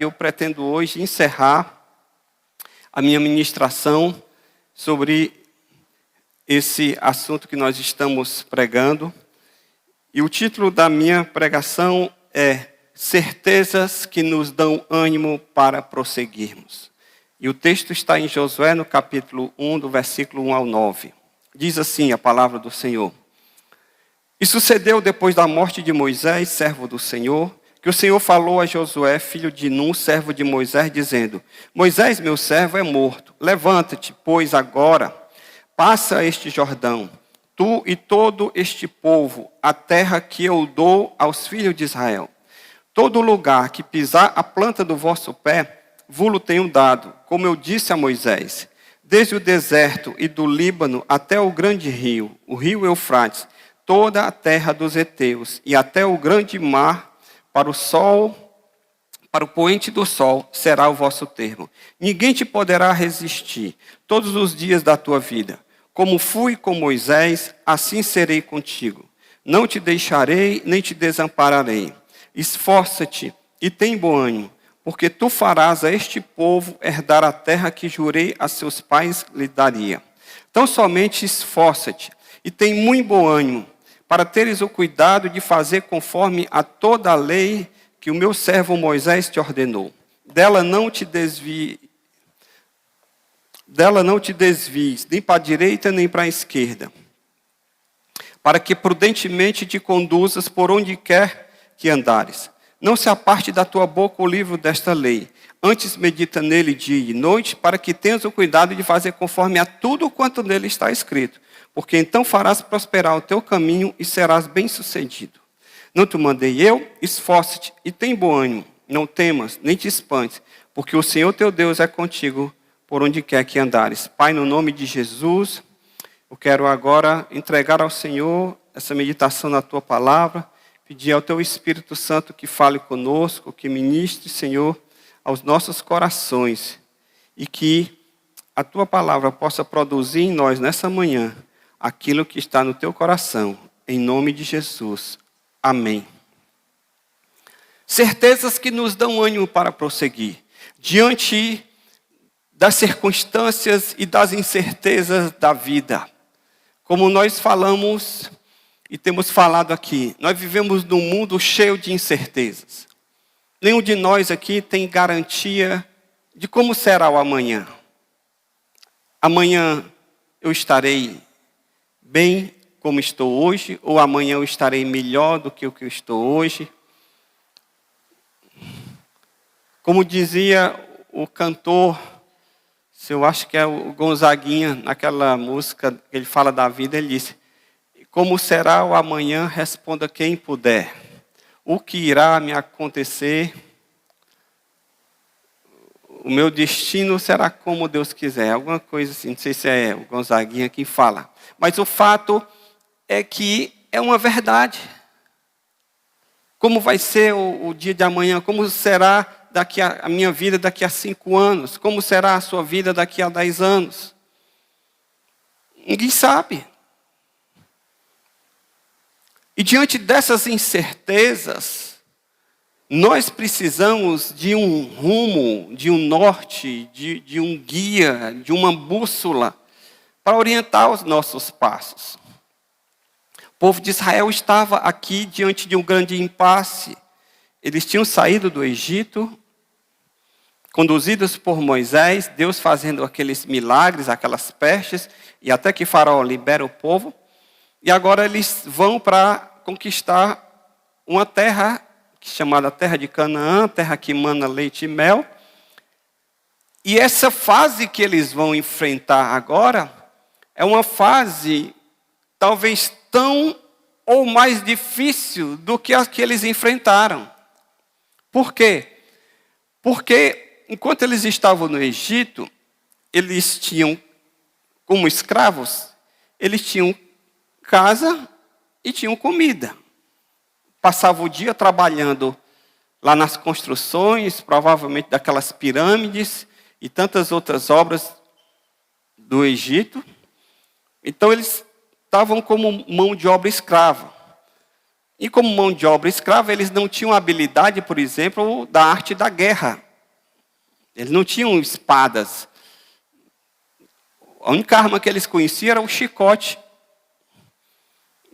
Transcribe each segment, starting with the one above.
eu pretendo hoje encerrar a minha ministração sobre esse assunto que nós estamos pregando. E o título da minha pregação é Certezas que nos dão ânimo para prosseguirmos. E o texto está em Josué, no capítulo 1, do versículo 1 ao 9. Diz assim a palavra do Senhor. E sucedeu depois da morte de Moisés, servo do Senhor, que o Senhor falou a Josué, filho de Nun, servo de Moisés, dizendo: Moisés, meu servo, é morto. Levanta-te, pois, agora, passa este Jordão, tu e todo este povo, a terra que eu dou aos filhos de Israel. Todo lugar que pisar a planta do vosso pé, vos tenho dado, como eu disse a Moisés, desde o deserto e do Líbano até o grande rio, o rio Eufrates, toda a terra dos heteus, e até o grande mar, para o sol, para o poente do sol, será o vosso termo. Ninguém te poderá resistir todos os dias da tua vida. Como fui com Moisés, assim serei contigo. Não te deixarei, nem te desampararei. Esforça-te e tem bom ânimo, porque tu farás a este povo herdar a terra que jurei a seus pais lhe daria. Então somente esforça-te e tem muito bom ânimo, para teres o cuidado de fazer conforme a toda a lei que o meu servo Moisés te ordenou. Dela não te desvies, nem para a direita nem para a esquerda, para que prudentemente te conduzas por onde quer que andares. Não se aparte da tua boca o livro desta lei, antes medita nele dia e noite, para que tenhas o cuidado de fazer conforme a tudo quanto nele está escrito, porque então farás prosperar o teu caminho e serás bem-sucedido. Não te mandei eu? Esforça-te e tem bom ânimo, não temas, nem te espantes, porque o Senhor teu Deus é contigo por onde quer que andares. Pai, no nome de Jesus, eu quero agora entregar ao Senhor essa meditação na tua palavra, pedir ao teu Espírito Santo que fale conosco, que ministre, Senhor, aos nossos corações e que a tua palavra possa produzir em nós nessa manhã aquilo que está no teu coração, em nome de Jesus. Amém. Certezas que nos dão ânimo para prosseguir. Diante das circunstâncias e das incertezas da vida. Como nós falamos e temos falado aqui, nós vivemos num mundo cheio de incertezas. Nenhum de nós aqui tem garantia de como será o amanhã. Amanhã eu estarei bem como estou hoje, ou amanhã eu estarei melhor do que o que eu estou hoje. Como dizia o cantor, eu acho que é o Gonzaguinha, naquela música que ele fala da vida, ele disse: como será o amanhã, responda quem puder. O que irá me acontecer, o meu destino será como Deus quiser. Alguma coisa assim, não sei se é o Gonzaguinha quem fala. Mas o fato é que é uma verdade. Como vai ser o dia de amanhã? Como será a minha vida daqui a 5 anos? Como será a sua vida daqui a 10 anos? Ninguém sabe. E diante dessas incertezas, nós precisamos de um rumo, de um norte, de um guia, de uma bússola para orientar os nossos passos. O povo de Israel estava aqui diante de um grande impasse. Eles tinham saído do Egito, conduzidos por Moisés, Deus fazendo aqueles milagres, aquelas pestes, e até que Faraó libera o povo. E agora eles vão para conquistar uma terra chamada Terra de Canaã, terra que mana leite e mel. E essa fase que eles vão enfrentar agora é uma fase talvez tão ou mais difícil do que a que eles enfrentaram. Por quê? Porque enquanto eles estavam no Egito, eles tinham, como escravos, eles tinham casa e tinham comida. Passavam o dia trabalhando lá nas construções, provavelmente daquelas pirâmides e tantas outras obras do Egito. Então eles estavam como mão de obra escrava. E como mão de obra escrava, eles não tinham habilidade, por exemplo, da arte da guerra. Eles não tinham espadas. A única arma que eles conheciam era o chicote,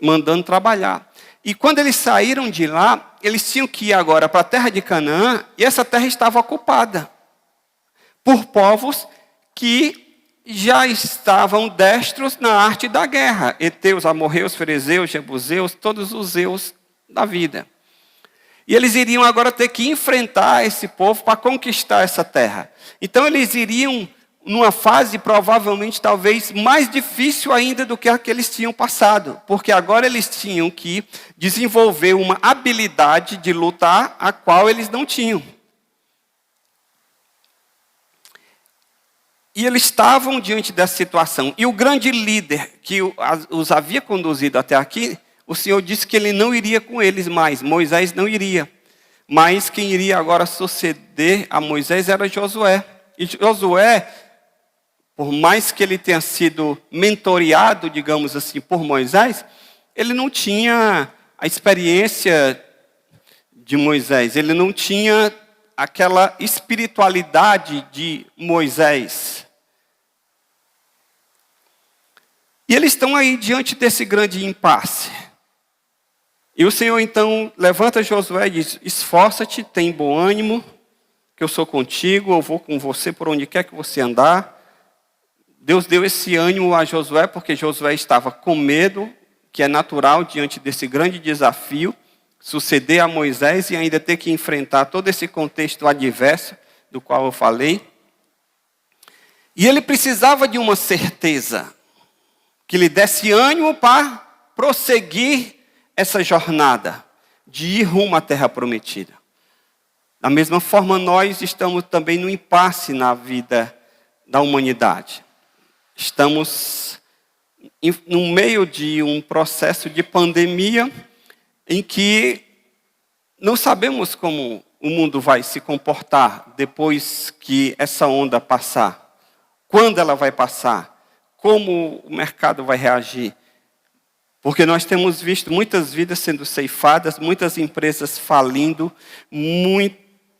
mandando trabalhar. E quando eles saíram de lá, eles tinham que ir agora para a terra de Canaã, e essa terra estava ocupada por povos que já estavam destros na arte da guerra. Heteus, amorreus, ferezeus, jebuseus, todos os zeus da vida. E eles iriam agora ter que enfrentar esse povo para conquistar essa terra. Então eles iriam numa fase provavelmente talvez mais difícil ainda do que a que eles tinham passado. Porque agora eles tinham que desenvolver uma habilidade de lutar a qual eles não tinham. E eles estavam diante dessa situação. E o grande líder que os havia conduzido até aqui, o Senhor disse que ele não iria com eles mais. Moisés não iria. Mas quem iria agora suceder a Moisés era Josué. E Josué, por mais que ele tenha sido mentoreado, digamos assim, por Moisés, ele não tinha a experiência de Moisés. Ele não tinha aquela espiritualidade de Moisés. E eles estão aí diante desse grande impasse. E o Senhor então levanta Josué e diz: esforça-te, tem bom ânimo, que eu sou contigo, eu vou com você por onde quer que você andar. Deus deu esse ânimo a Josué porque Josué estava com medo, que é natural diante desse grande desafio, suceder a Moisés e ainda ter que enfrentar todo esse contexto adverso do qual eu falei. E ele precisava de uma certeza que lhe desse ânimo para prosseguir essa jornada de ir rumo à terra prometida. Da mesma forma, nós estamos também no impasse na vida da humanidade. Estamos no meio de um processo de pandemia em que não sabemos como o mundo vai se comportar depois que essa onda passar. Quando ela vai passar? Como o mercado vai reagir? Porque nós temos visto muitas vidas sendo ceifadas, muitas empresas falindo,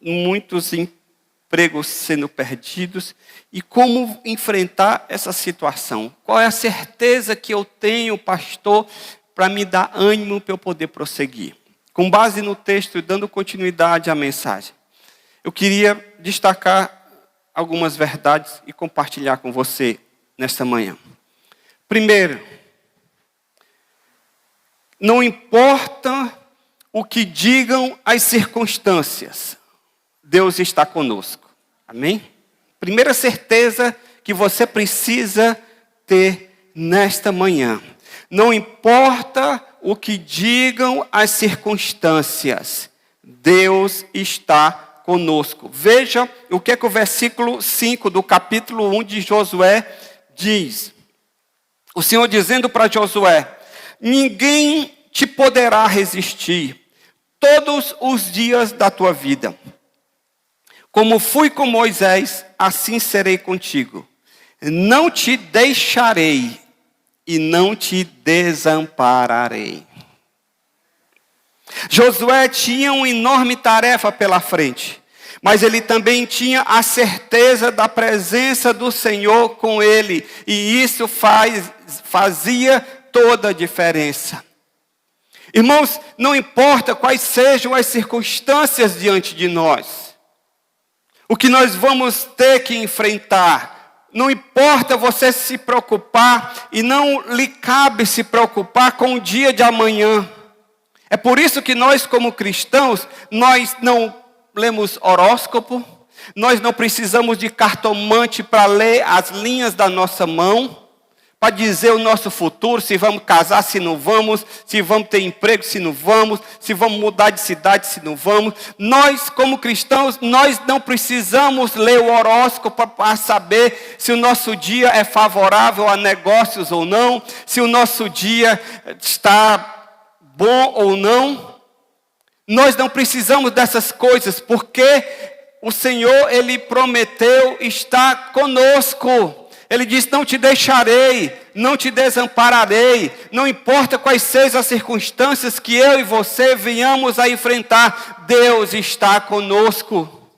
muitos empregos sendo perdidos. E como enfrentar essa situação? Qual é a certeza que eu tenho, pastor, para me dar ânimo para eu poder prosseguir? Com base no texto e dando continuidade à mensagem, eu queria destacar algumas verdades e compartilhar com você nesta manhã. Primeiro, não importa o que digam as circunstâncias, Deus está conosco. Amém? Primeira certeza que você precisa ter nesta manhã. Não importa o que digam as circunstâncias, Deus está conosco. Veja o que o versículo 5 do capítulo 1 de Josué diz. O Senhor dizendo para Josué: ninguém te poderá resistir todos os dias da tua vida. Como fui com Moisés, assim serei contigo. Não te deixarei e não te desampararei. Josué tinha uma enorme tarefa pela frente, mas ele também tinha a certeza da presença do Senhor com ele, e isso fazia toda a diferença. Irmãos, não importa quais sejam as circunstâncias diante de nós, o que nós vamos ter que enfrentar, não importa você se preocupar, e não lhe cabe se preocupar com o dia de amanhã. É por isso que nós, como cristãos, nós não lemos horóscopo, nós não precisamos de cartomante para ler as linhas da nossa mão, para dizer o nosso futuro, se vamos casar, se não vamos, se vamos ter emprego, se não vamos, se vamos mudar de cidade, se não vamos. Nós, como cristãos, nós não precisamos ler o horóscopo para saber se o nosso dia é favorável a negócios ou não, se o nosso dia está bom ou não. Nós não precisamos dessas coisas, porque o Senhor, Ele prometeu estar conosco. Ele diz: não te deixarei, não te desampararei. Não importa quais sejam as circunstâncias que eu e você venhamos a enfrentar, Deus está conosco.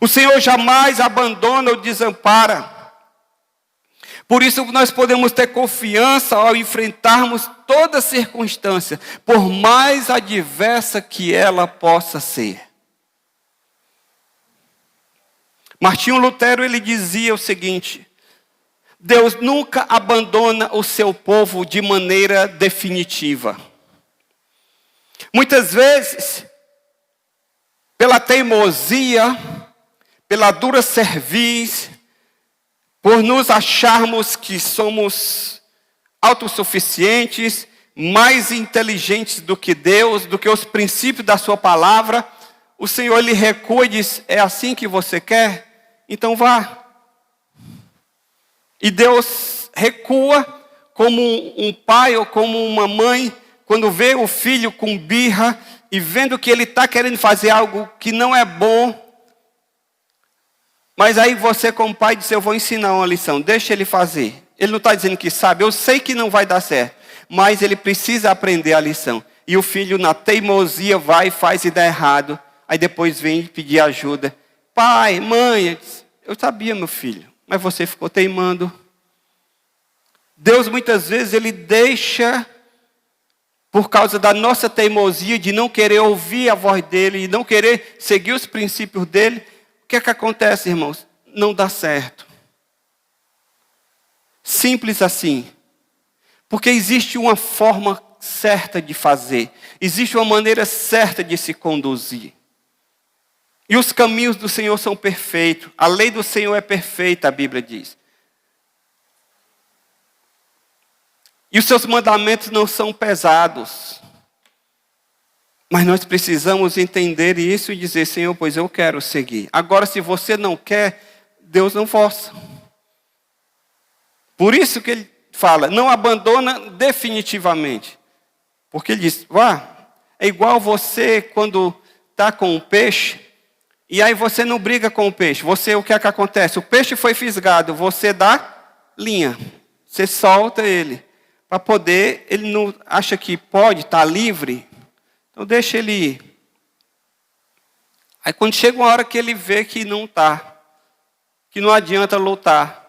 O Senhor jamais abandona ou desampara. Por isso nós podemos ter confiança ao enfrentarmos toda circunstância, por mais adversa que ela possa ser. Martinho Lutero, ele dizia o seguinte: Deus nunca abandona o seu povo de maneira definitiva. Muitas vezes, pela teimosia, pela dura cerviz, por nos acharmos que somos autossuficientes, mais inteligentes do que Deus, do que os princípios da sua palavra, o Senhor lhe recua e diz: é assim que você quer? Então vá. E Deus recua como um pai ou como uma mãe, quando vê o filho com birra e vendo que ele está querendo fazer algo que não é bom. Mas aí você, como pai, diz: eu vou ensinar uma lição, deixa ele fazer. Ele não está dizendo que sabe, eu sei que não vai dar certo, mas ele precisa aprender a lição. E o filho, na teimosia, vai e faz e dá errado. Aí depois vem pedir ajuda. Pai, mãe, eu sabia, meu filho, mas você ficou teimando. Deus muitas vezes ele deixa, por causa da nossa teimosia de não querer ouvir a voz dele, e não querer seguir os princípios dele. O que é que acontece, irmãos? Não dá certo. Simples assim. Porque existe uma forma certa de fazer. Existe uma maneira certa de se conduzir. E os caminhos do Senhor são perfeitos. A lei do Senhor é perfeita, a Bíblia diz. E os seus mandamentos não são pesados. Mas nós precisamos entender isso e dizer: Senhor, pois eu quero seguir. Agora, se você não quer, Deus não força. Por isso que ele fala: não abandona definitivamente. Porque ele diz: vá, é igual você quando está com um peixe, e aí você não briga com o peixe. Você, o que é que acontece? O peixe foi fisgado, você dá linha. Você solta ele. Para poder, ele não acha que pode estar livre, então deixa ele ir. Aí quando chega uma hora que ele vê que não está, que não adianta lutar.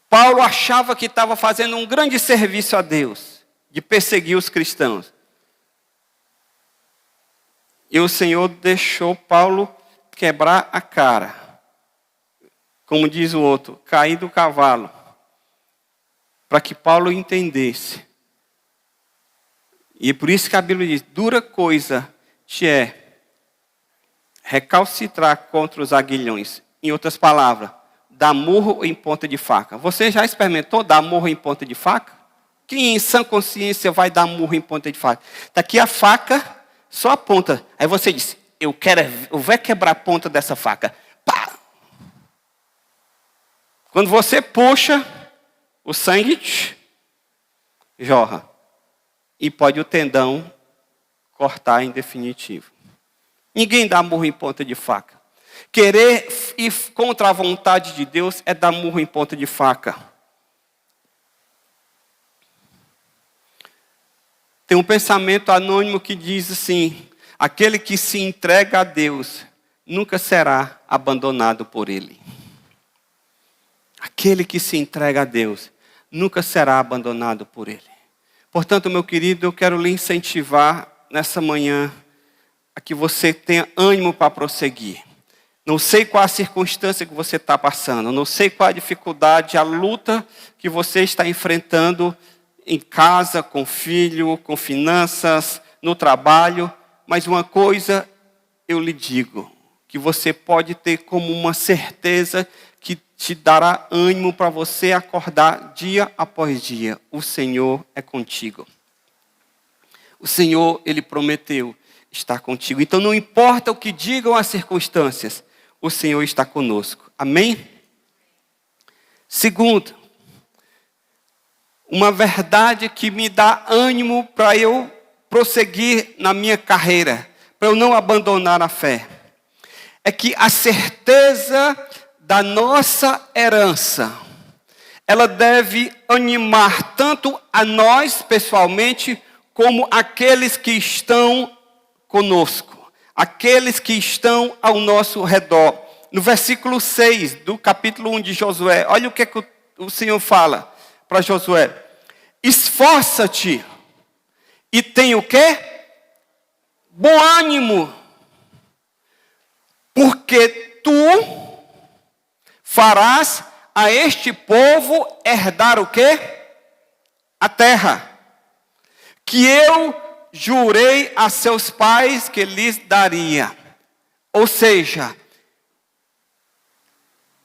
Paulo achava que estava fazendo um grande serviço a Deus, de perseguir os cristãos. E o Senhor deixou Paulo quebrar a cara. Como diz o outro, cair do cavalo. Para que Paulo entendesse. E é por isso que a Bíblia diz: dura coisa te é recalcitrar contra os aguilhões. Em outras palavras, dar murro em ponta de faca. Você já experimentou dar murro em ponta de faca? Quem em sã consciência vai dar murro em ponta de faca? Está aqui a faca, só a ponta. Aí você diz: eu vou quebrar a ponta dessa faca. Pá! Quando você puxa, o sangue jorra. E pode o tendão cortar em definitivo. Ninguém dá murro em ponta de faca. Querer ir contra a vontade de Deus é dar murro em ponta de faca. Tem um pensamento anônimo que diz assim: aquele que se entrega a Deus nunca será abandonado por Ele. Aquele que se entrega a Deus nunca será abandonado por Ele. Portanto, meu querido, eu quero lhe incentivar nessa manhã a que você tenha ânimo para prosseguir. Não sei qual a circunstância que você está passando, não sei qual a dificuldade, a luta que você está enfrentando em casa, com filho, com finanças, no trabalho, mas uma coisa eu lhe digo, que você pode ter como uma certeza que te dará ânimo para você acordar dia após dia. O Senhor é contigo. O Senhor, Ele prometeu estar contigo. Então não importa o que digam as circunstâncias, o Senhor está conosco. Amém? Segundo, uma verdade que me dá ânimo para eu prosseguir na minha carreira, para eu não abandonar a fé, é que a certeza da nossa herança, ela deve animar tanto a nós pessoalmente, como aqueles que estão conosco. aqueles que estão ao nosso redor. No versículo 6 do capítulo 1 de Josué, olha o que o Senhor fala para Josué. Esforça-te e tem o quê? Bom ânimo, porque tu farás a este povo herdar o quê? A terra, que eu jurei a seus pais que lhes daria. Ou seja,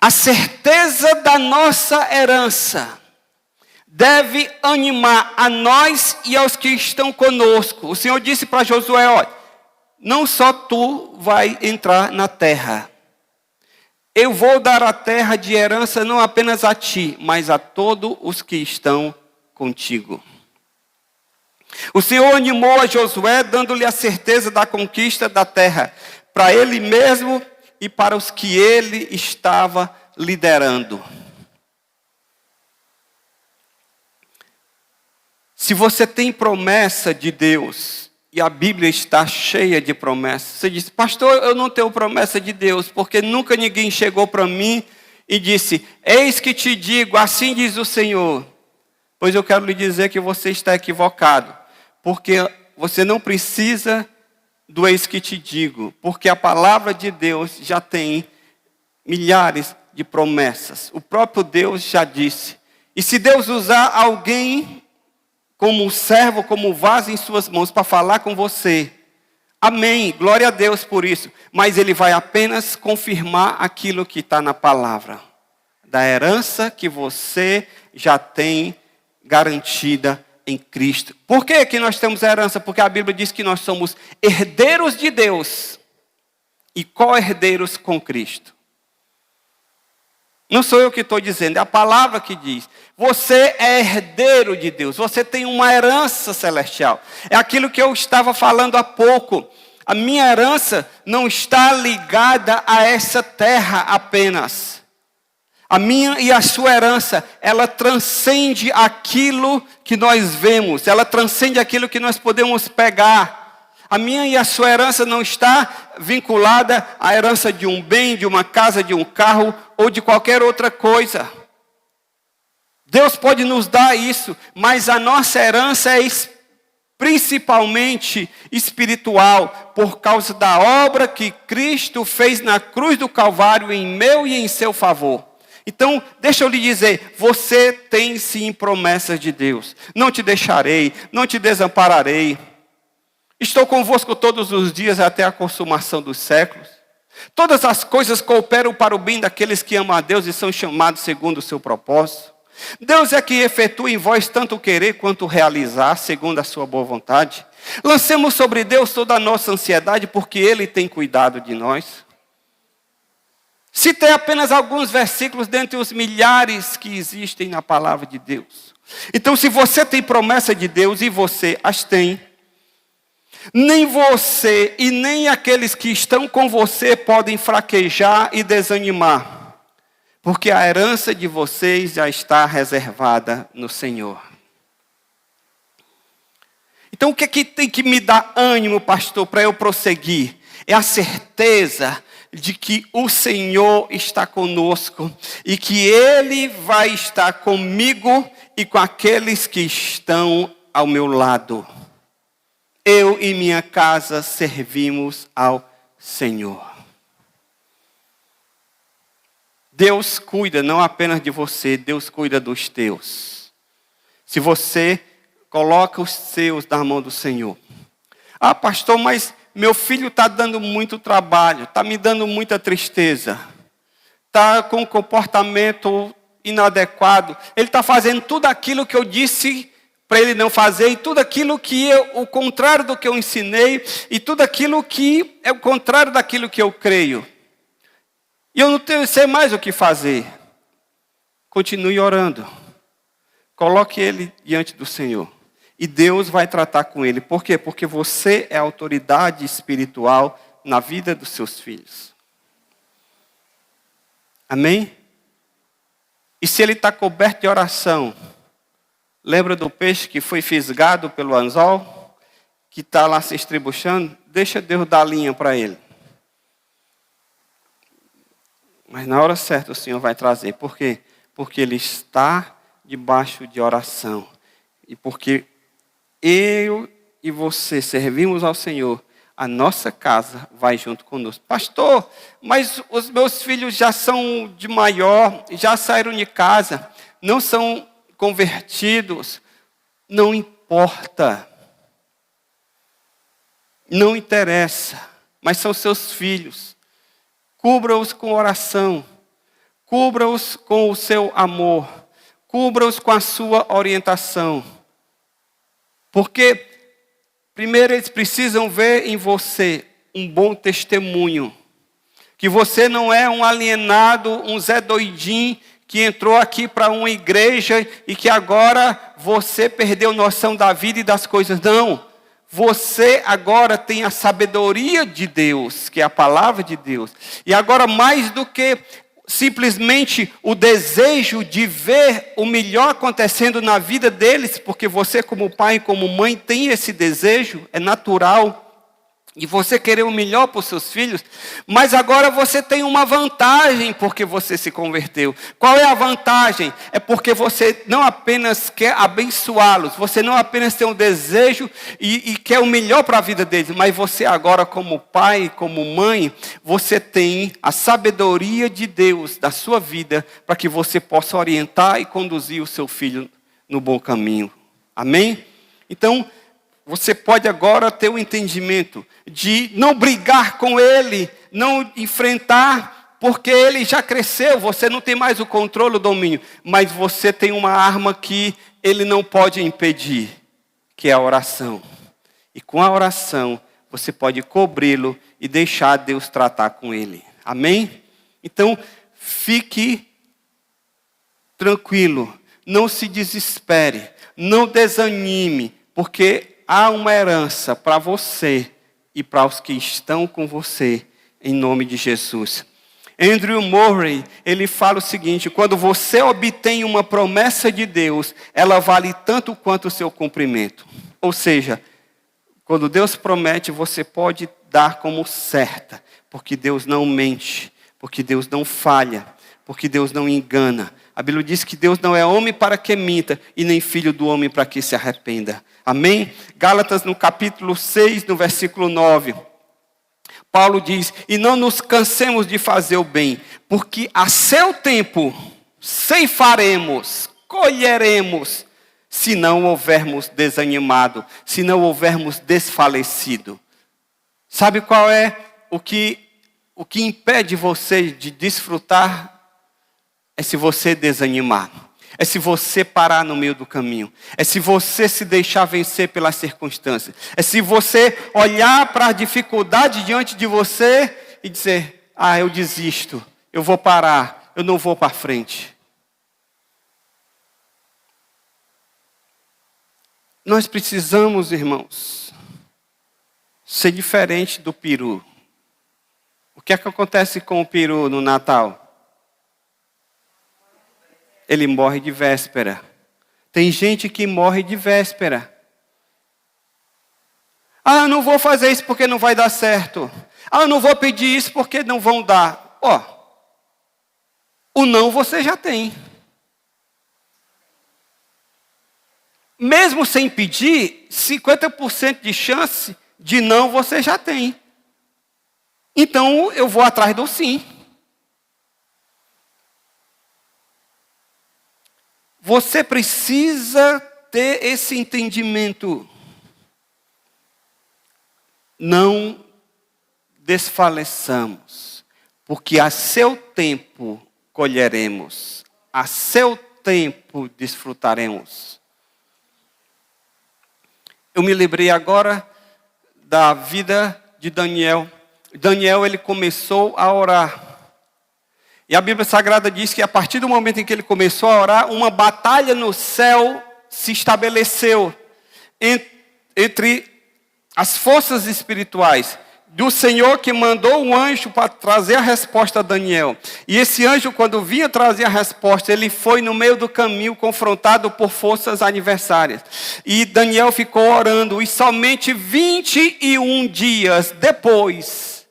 a certeza da nossa herança deve animar a nós e aos que estão conosco. O Senhor disse para Josué, olha, não só tu vai entrar na terra. Eu vou dar a terra de herança não apenas a ti, mas a todos os que estão contigo. O Senhor animou a Josué, dando-lhe a certeza da conquista da terra, para ele mesmo e para os que ele estava liderando. Se você tem promessa de Deus, e a Bíblia está cheia de promessas, você diz, pastor, eu não tenho promessa de Deus, porque nunca ninguém chegou para mim e disse, eis que te digo, assim diz o Senhor. Pois eu quero lhe dizer que você está equivocado, porque você não precisa do eis que te digo, porque a palavra de Deus já tem milhares de promessas. O próprio Deus já disse. E se Deus usar alguém como um servo, como um vaso em suas mãos para falar com você, amém, glória a Deus por isso. Mas Ele vai apenas confirmar aquilo que está na palavra, da herança que você já tem garantida em Cristo. Por que nós temos a herança? Porque a Bíblia diz que nós somos herdeiros de Deus e co-herdeiros com Cristo. Não sou eu que estou dizendo, é a palavra que diz. Você é herdeiro de Deus, você tem uma herança celestial. É aquilo que eu estava falando há pouco. A minha herança não está ligada a essa terra apenas. A minha e a sua herança, ela transcende aquilo que nós vemos, ela transcende aquilo que nós podemos pegar. A minha e a sua herança não está vinculada à herança de um bem, de uma casa, de um carro ou de qualquer outra coisa. Deus pode nos dar isso, mas a nossa herança é principalmente espiritual, por causa da obra que Cristo fez na cruz do Calvário em meu e em seu favor. Então, deixa eu lhe dizer, você tem sim promessas de Deus. Não te deixarei, não te desampararei. Estou convosco todos os dias até a consumação dos séculos. Todas as coisas cooperam para o bem daqueles que amam a Deus e são chamados segundo o seu propósito. Deus é que efetua em vós tanto o querer quanto o realizar, segundo a sua boa vontade. Lancemos sobre Deus toda a nossa ansiedade, porque Ele tem cuidado de nós. Citei apenas alguns versículos dentre os milhares que existem na palavra de Deus. Então, se você tem promessa de Deus e você as tem, nem você e nem aqueles que estão com você podem fraquejar e desanimar, porque a herança de vocês já está reservada no Senhor. Então, o que é que tem que me dar ânimo, pastor, para eu prosseguir? É a certeza de que o Senhor está conosco e que Ele vai estar comigo e com aqueles que estão ao meu lado. Eu e minha casa servimos ao Senhor. Deus cuida não apenas de você, Deus cuida dos teus. Se você coloca os seus na mão do Senhor. Ah, pastor, mas meu filho está dando muito trabalho, está me dando muita tristeza, está com um comportamento inadequado, ele está fazendo tudo aquilo que eu disse para ele não fazer, e tudo aquilo que o contrário do que eu ensinei, e tudo aquilo que é o contrário daquilo que eu creio. E eu não sei mais o que fazer. Continue orando. Coloque ele diante do Senhor. E Deus vai tratar com ele. Por quê? Porque você é a autoridade espiritual na vida dos seus filhos. Amém? E se ele está coberto de oração, lembra do peixe que foi fisgado pelo anzol, que está lá se estribuchando? deixa Deus dar linha para ele. Mas na hora certa o Senhor vai trazer. Por quê? Porque ele está debaixo de oração. E porque eu e você servimos ao Senhor, a nossa casa vai junto conosco. Pastor, mas os meus filhos já são de maior, já saíram de casa, não são convertidos. Não importa. Não interessa. Mas são seus filhos. Cubra-os com oração. Cubra-os com o seu amor. Cubra-os com a sua orientação. Porque, primeiro, eles precisam ver em você um bom testemunho. Que você não é um alienado, um Zé Doidinho, que entrou aqui para uma igreja e que agora você perdeu noção da vida e das coisas. Não. Você agora tem a sabedoria de Deus, que é a palavra de Deus. E agora, mais do que simplesmente o desejo de ver o melhor acontecendo na vida deles, porque você como pai e como mãe tem esse desejo, é natural, e você querer o melhor para os seus filhos, mas agora você tem uma vantagem porque você se converteu. Qual é a vantagem? É porque você não apenas quer abençoá-los, você não apenas tem um desejo e quer o melhor para a vida deles, mas você agora como pai, como mãe, você tem a sabedoria de Deus da sua vida para que você possa orientar e conduzir o seu filho no bom caminho. Amém? Então, você pode agora ter o entendimento de não brigar com ele, não enfrentar, porque ele já cresceu, você não tem mais o controle, o domínio, mas você tem uma arma que ele não pode impedir, que é a oração. E com a oração, você pode cobri-lo e deixar Deus tratar com ele. Amém? Então, fique tranquilo, não se desespere, não desanime, porque há uma herança para você e para os que estão com você, em nome de Jesus. Andrew Murray, ele fala o seguinte: quando você obtém uma promessa de Deus, ela vale tanto quanto o seu cumprimento. Ou seja, quando Deus promete, você pode dar como certa, porque Deus não mente, porque Deus não falha, porque Deus não engana. A Bíblia diz que Deus não é homem para que minta, e nem filho do homem para que se arrependa. Amém? Gálatas no capítulo 6, no versículo 9. Paulo diz: e não nos cansemos de fazer o bem, porque a seu tempo ceifaremos, colheremos, se não houvermos desanimado, se não houvermos desfalecido. Sabe qual é o que impede você de desfrutar? É se você desanimar. É se você parar no meio do caminho. É se você se deixar vencer pelas circunstâncias. É se você olhar para a dificuldade diante de você e dizer: eu desisto, eu vou parar, eu não vou para frente. Nós precisamos, irmãos, ser diferente do peru. O que é que acontece com o peru no Natal? Ele morre de véspera. Tem gente que morre de véspera. Eu não vou fazer isso porque não vai dar certo. Eu não vou pedir isso porque não vão dar. O não você já tem. Mesmo sem pedir, 50% de chance de não você já tem. Então eu vou atrás do sim. Você precisa ter esse entendimento. Não desfaleçamos, porque a seu tempo colheremos, a seu tempo desfrutaremos. Eu me lembrei agora da vida de Daniel. Daniel, ele começou a orar. E a Bíblia Sagrada diz que a partir do momento em que ele começou a orar, uma batalha no céu se estabeleceu entre as forças espirituais do Senhor que mandou um anjo para trazer a resposta a Daniel. E esse anjo, quando vinha trazer a resposta, ele foi no meio do caminho confrontado por forças adversárias. E Daniel ficou orando, e somente 21 dias depois,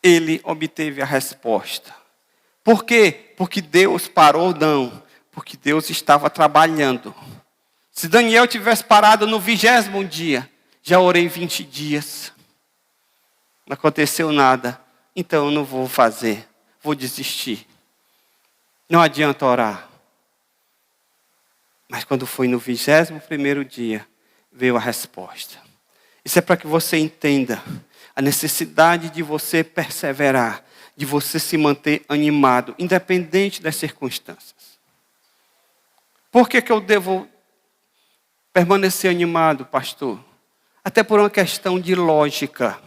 ele obteve a resposta. Por quê? Porque Deus parou? Não. Porque Deus estava trabalhando. Se Daniel tivesse parado no 20º dia, já orei 20 dias. Não aconteceu nada. Então eu não vou fazer. Vou desistir. Não adianta orar. Mas quando foi no 21º dia, veio a resposta. Isso é para que você entenda a necessidade de você perseverar, de você se manter animado, independente das circunstâncias. Por que eu devo permanecer animado, pastor? Até por uma questão de lógica.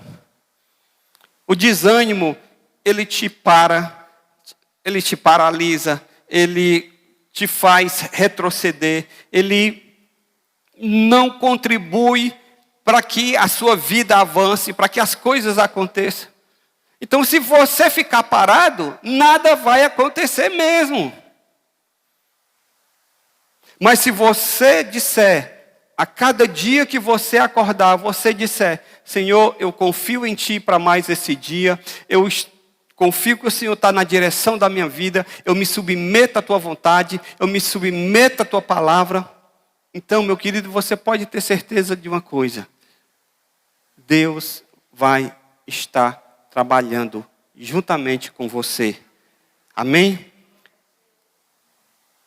O desânimo, ele te paralisa, ele te faz retroceder, ele não contribui para que a sua vida avance, para que as coisas aconteçam. Então, se você ficar parado, nada vai acontecer mesmo. Mas se você disser, a cada dia que você acordar, você disser, Senhor, eu confio em Ti para mais esse dia, eu confio que o Senhor está na direção da minha vida, eu me submeto à Tua vontade, eu me submeto à Tua palavra. Então, meu querido, você pode ter certeza de uma coisa, Deus vai estar trabalhando juntamente com você. Amém?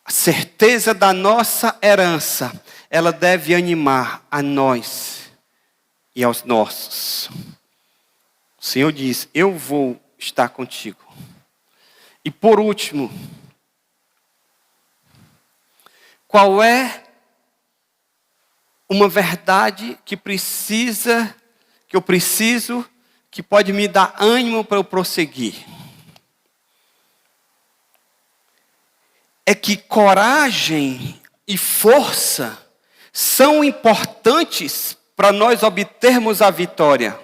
A certeza da nossa herança, ela deve animar a nós e aos nossos. O Senhor diz, eu vou estar contigo. E por último, qual é uma verdade que eu preciso, que pode me dar ânimo para eu prosseguir? É que coragem e força são importantes para nós obtermos a vitória,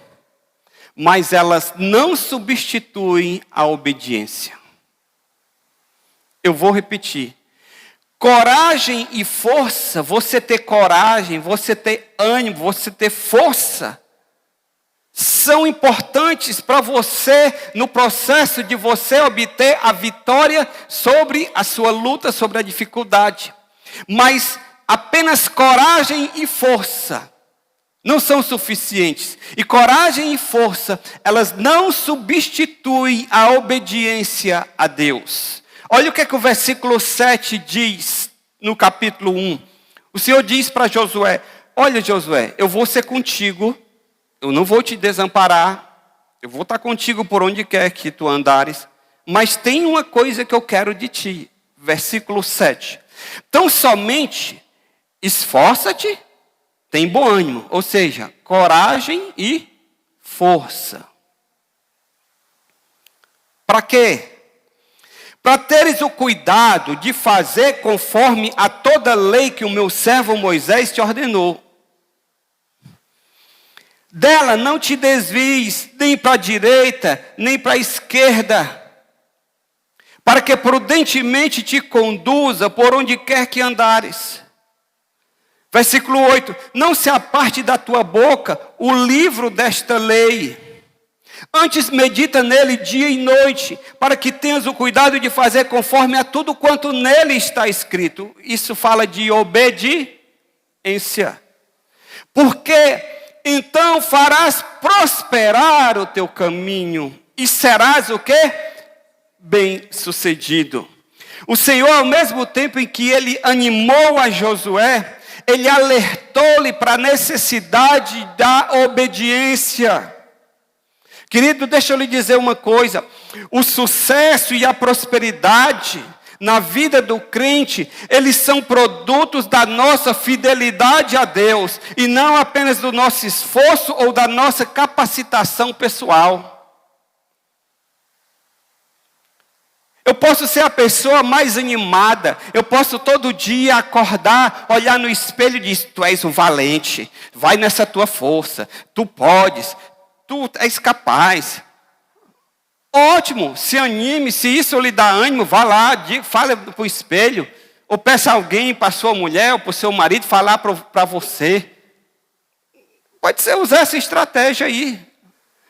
mas elas não substituem a obediência. Eu vou repetir. Coragem e força, você ter coragem, você ter ânimo, você ter força, são importantes para você no processo de você obter a vitória sobre a sua luta, sobre a dificuldade. Mas apenas coragem e força não são suficientes. E coragem e força, elas não substituem a obediência a Deus. Olha o que o versículo 7 diz no capítulo 1. O Senhor diz para Josué, olha Josué, eu vou ser contigo, eu não vou te desamparar, eu vou estar contigo por onde quer que tu andares, mas tem uma coisa que eu quero de ti. Versículo 7. Então somente esforça-te, tem bom ânimo, ou seja, coragem e força. Para quê? Para teres o cuidado de fazer conforme a toda lei que o meu servo Moisés te ordenou. Dela não te desvies nem para a direita, nem para a esquerda, para que prudentemente te conduza por onde quer que andares. Versículo 8, não se aparte da tua boca o livro desta lei. Antes medita nele dia e noite, para que tenhas o cuidado de fazer conforme a tudo quanto nele está escrito. Isso fala de obediência. Porque então farás prosperar o teu caminho e serás o quê? Bem-sucedido. O Senhor, ao mesmo tempo em que ele animou a Josué, ele alertou-lhe para a necessidade da obediência. Querido, deixa eu lhe dizer uma coisa. O sucesso e a prosperidade na vida do crente, eles são produtos da nossa fidelidade a Deus, e não apenas do nosso esforço ou da nossa capacitação pessoal. Eu posso ser a pessoa mais animada. Eu posso todo dia acordar, olhar no espelho e dizer: tu és um valente. Vai nessa tua força. Tu podes. Tu és capaz. Ótimo. Se anime. Se isso lhe dá ânimo, vá lá. Fale para o espelho. Ou peça alguém, para sua mulher ou para o seu marido, falar para você. Pode ser usar essa estratégia aí.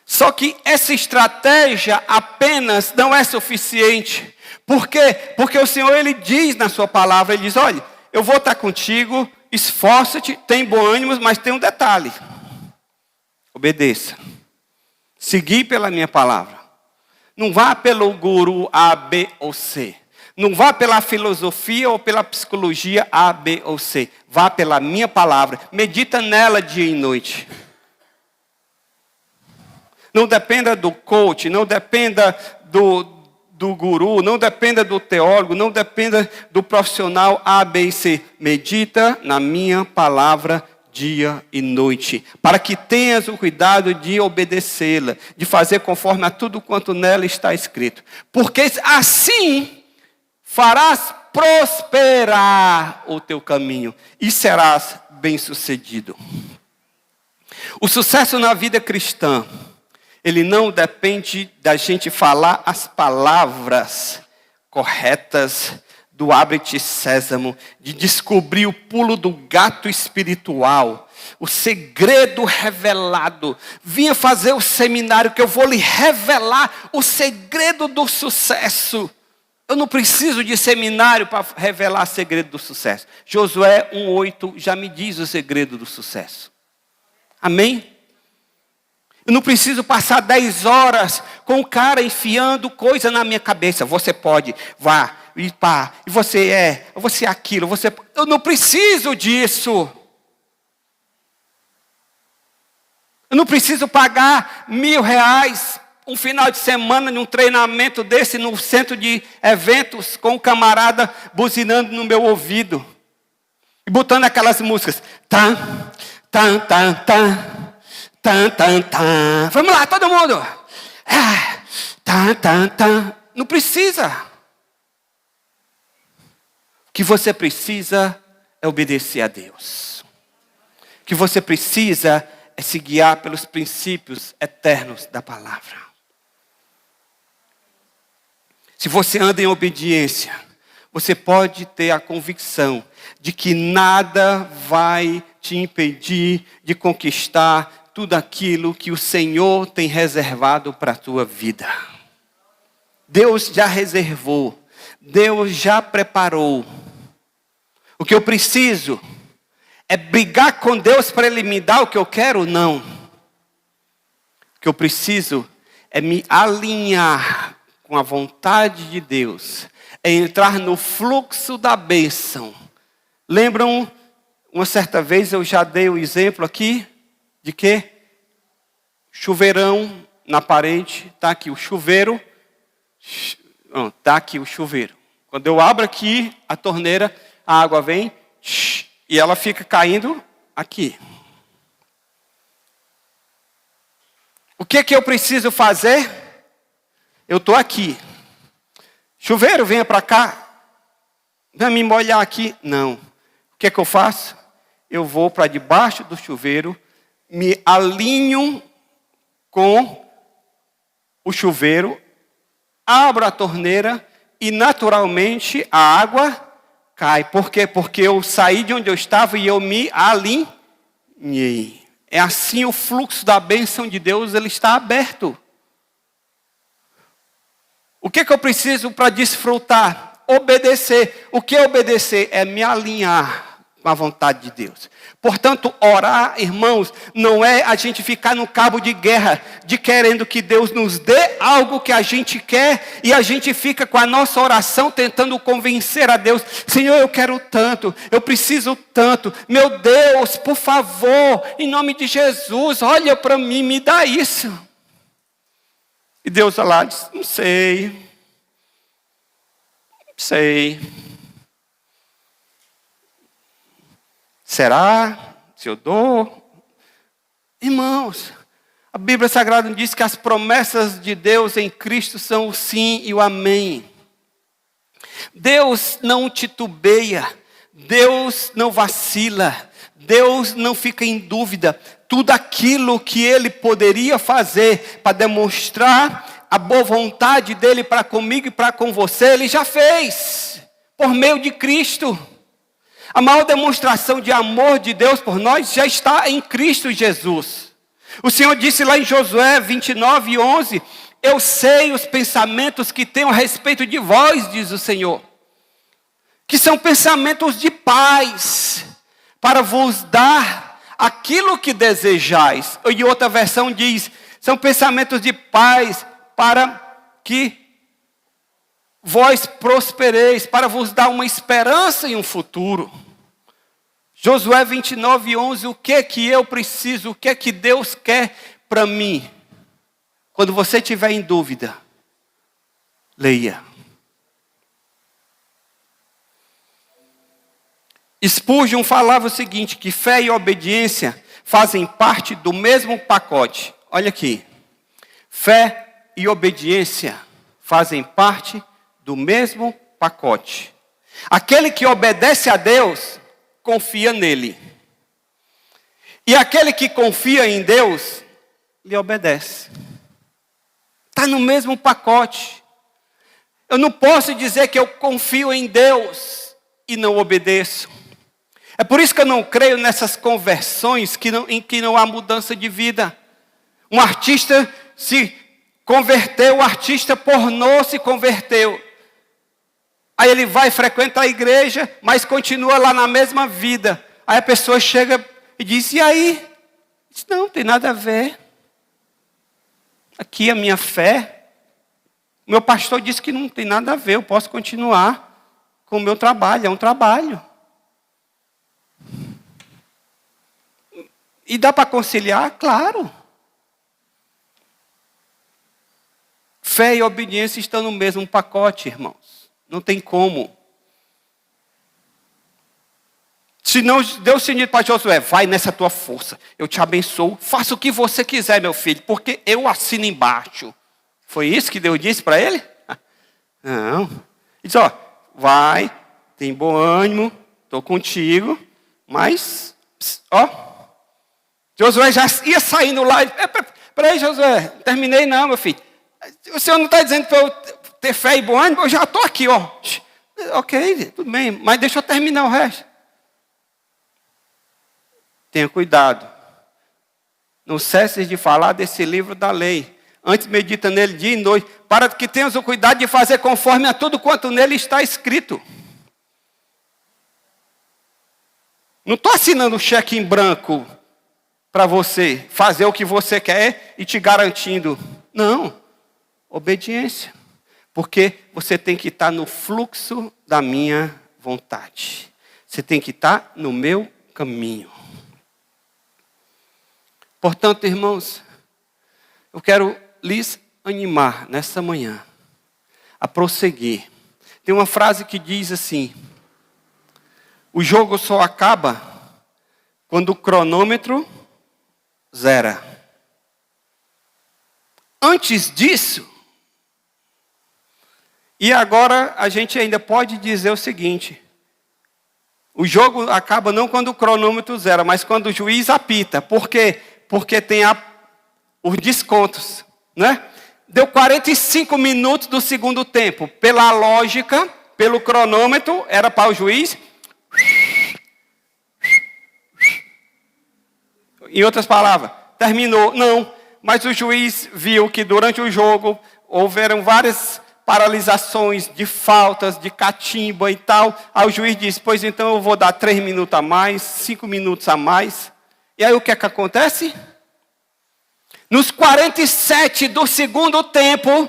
Só que essa estratégia apenas não é suficiente. Por quê? Porque o Senhor, Ele diz na sua palavra, Ele diz: olha, eu vou estar contigo, esforça-te, tem bom ânimo, mas tem um detalhe. Obedeça. Seguir pela minha palavra. Não vá pelo guru A, B ou C. Não vá pela filosofia ou pela psicologia A, B ou C. Vá pela minha palavra. Medita nela dia e noite. Não dependa do coach, não dependa do guru, não dependa do teólogo, não dependa do profissional A, B e C. Medita na minha palavra dia e noite, para que tenhas o cuidado de obedecê-la, de fazer conforme a tudo quanto nela está escrito. Porque assim farás prosperar o teu caminho e serás bem-sucedido. O sucesso na vida cristã, ele não depende da gente falar as palavras corretas do abre-te sésamo, de descobrir o pulo do gato espiritual, o segredo revelado. Vinha fazer o seminário que eu vou lhe revelar o segredo do sucesso. Eu não preciso de seminário para revelar o segredo do sucesso. Josué 1:8 já me diz o segredo do sucesso. Amém? Eu não preciso passar 10 horas com o cara enfiando coisa na minha cabeça. Você pode, vá, e pá, e você é aquilo, você... Eu não preciso disso. Eu não preciso pagar R$1.000 um final de semana num treinamento desse, no centro de eventos, com um camarada buzinando no meu ouvido. E botando aquelas músicas. Tan, tan, tan, tan. Tan, tan, tan. Vamos lá, todo mundo. Tan, tan, tan. Não precisa. O que você precisa é obedecer a Deus. O que você precisa é se guiar pelos princípios eternos da palavra. Se você anda em obediência, você pode ter a convicção de que nada vai te impedir de conquistar tudo aquilo que o Senhor tem reservado para a tua vida. Deus já reservou. Deus já preparou. O que eu preciso é brigar com Deus para Ele me dar o que eu quero? Não. O que eu preciso é me alinhar com a vontade de Deus. É entrar no fluxo da bênção. Lembram, uma certa vez eu já dei o exemplo aqui, de quê? Chuveirão na parede, está aqui o chuveiro, está aqui o chuveiro. Quando eu abro aqui a torneira, a água vem e ela fica caindo aqui. O que eu preciso fazer? Eu estou aqui. Chuveiro, venha para cá. Venha me molhar aqui. Não. O que eu faço? Eu vou para debaixo do chuveiro, me alinho com o chuveiro, abro a torneira e naturalmente a água cai. Por quê? Porque eu saí de onde eu estava e eu me alinhei. É assim o fluxo da bênção de Deus, ele está aberto. O que eu preciso para desfrutar? Obedecer. O que é obedecer? É me alinhar com a vontade de Deus. Portanto, orar, irmãos, não é a gente ficar no cabo de guerra, de querendo que Deus nos dê algo que a gente quer, e a gente fica com a nossa oração tentando convencer a Deus: Senhor, eu quero tanto, eu preciso tanto, meu Deus, por favor, em nome de Jesus, olha para mim, me dá isso. E Deus lá diz: não sei. Será? Se eu dou? Irmãos, a Bíblia Sagrada diz que as promessas de Deus em Cristo são o sim e o amém. Deus não titubeia, Deus não vacila, Deus não fica em dúvida. Tudo aquilo que Ele poderia fazer para demonstrar a boa vontade dEle para comigo e para com você, Ele já fez, por meio de Cristo. A maior demonstração de amor de Deus por nós já está em Cristo Jesus. O Senhor disse lá em Josué 29:11, eu sei os pensamentos que tenho a respeito de vós, diz o Senhor, que são pensamentos de paz, para vos dar aquilo que desejais. E outra versão diz, são pensamentos de paz, para que vós prospereis, para vos dar uma esperança e um futuro. Josué 29:11, o que que eu preciso, o que que Deus quer para mim? Quando você estiver em dúvida, leia. Spurgeon falava o seguinte, que fé e obediência fazem parte do mesmo pacote. Olha aqui, fé e obediência fazem parte do mesmo pacote. Aquele que obedece a Deus, confia nele. E aquele que confia em Deus, lhe obedece. Está no mesmo pacote. Eu não posso dizer que eu confio em Deus e não obedeço. É por isso que eu não creio nessas conversões em que não há mudança de vida. Um artista se converteu, o artista pornô se converteu. Aí ele vai frequentar a igreja, mas continua lá na mesma vida. Aí a pessoa chega e diz, e aí? Diz, não tem nada a ver. Aqui a minha fé. Meu pastor disse que não tem nada a ver, eu posso continuar com o meu trabalho, é um trabalho. E dá para conciliar? Claro. Fé e obediência estão no mesmo pacote, irmãos. Não tem como. Se não, Deus se diz para Josué, vai nessa tua força, eu te abençoo, faça o que você quiser, meu filho, porque eu assino embaixo. Foi isso que Deus disse para ele? Não. Ele disse, ó, vai, tem bom ânimo, estou contigo, mas, ó, Josué já ia saindo lá. Peraí, Josué, não terminei não, meu filho. O Senhor não está dizendo para eu ter fé e bom ânimo? Eu já estou aqui, ó. Ok, tudo bem, mas deixa eu terminar o resto. Tenha cuidado. Não cesses de falar desse livro da lei. Antes medita nele dia e noite, para que tenhas o cuidado de fazer conforme a tudo quanto nele está escrito. Não estou assinando um cheque em branco para você fazer o que você quer e te garantindo. Não, obediência. Porque você tem que estar no fluxo da minha vontade. Você tem que estar no meu caminho. Portanto, irmãos, eu quero lhes animar nessa manhã a prosseguir. Tem uma frase que diz assim, o jogo só acaba quando o cronômetro zera. Antes disso, e agora a gente ainda pode dizer o seguinte, o jogo acaba não quando o cronômetro zera, mas quando o juiz apita. Por quê? Porque tem os descontos, né? Deu 45 minutos do segundo tempo. Pela lógica, pelo cronômetro, era para o juiz. Em outras palavras, terminou. Não, mas o juiz viu que durante o jogo houveram várias paralisações de faltas, de catimba e tal. Aí o juiz disse, pois então eu vou dar 3 minutos a mais, 5 minutos a mais. E aí o que é que acontece? Nos 47 do segundo tempo,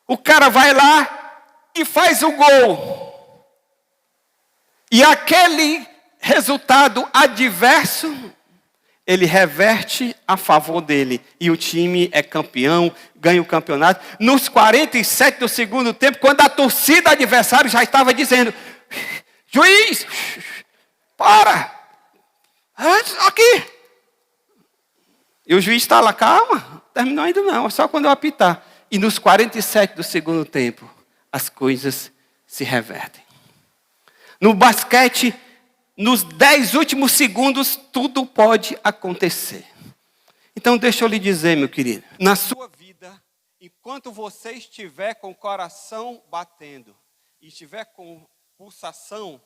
o cara vai lá e faz o gol. E aquele resultado adverso, ele reverte a favor dele. E o time é campeão, ganha o campeonato. Nos 47 do segundo tempo, quando a torcida adversária já estava dizendo, juiz, para, aqui. E o juiz está lá, calma, terminou ainda não, só quando eu apitar. E nos 47 do segundo tempo, as coisas se revertem. No basquete, nos 10 últimos segundos, tudo pode acontecer. Então, deixa eu lhe dizer, meu querido, na sua vida, enquanto você estiver com o coração batendo e estiver com pulsação,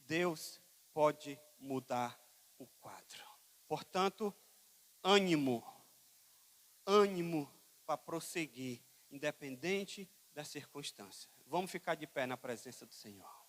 Deus pode mudar o quadro. Portanto, ânimo para prosseguir, independente das circunstâncias. Vamos ficar de pé na presença do Senhor.